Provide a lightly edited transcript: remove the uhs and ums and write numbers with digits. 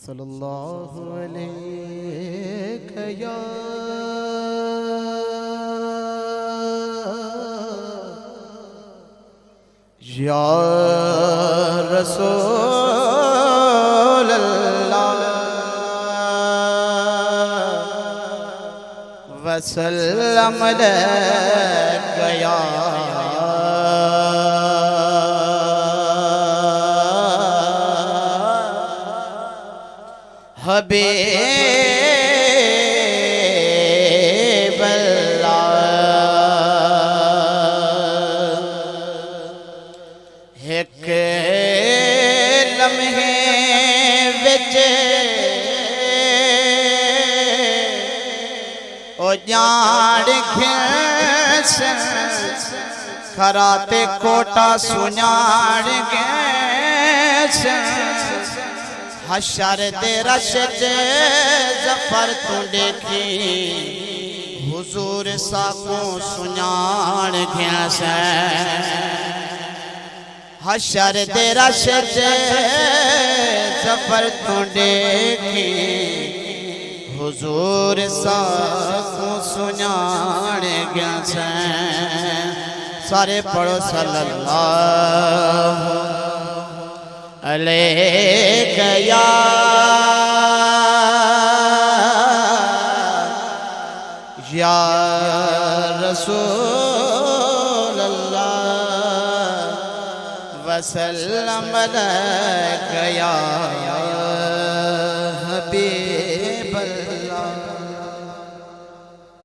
सल्लल्लाहु अलैहि या रसूल अल्लाह वसल्लम गया हबीब अल्लाह एक लम्हे विच ओ जान खेस खराते कोटा सुनाण गैस हशर दे रश दे जफर तू देखी हुजूर साको सुनाण गैस हशर दे रश दे जफर तू देखी हुजूर साको सुनाण गैस सारे पढ़ो सल्लल्लाहु अलैहि या रसूल अल्लाह वसल्लम या हबीब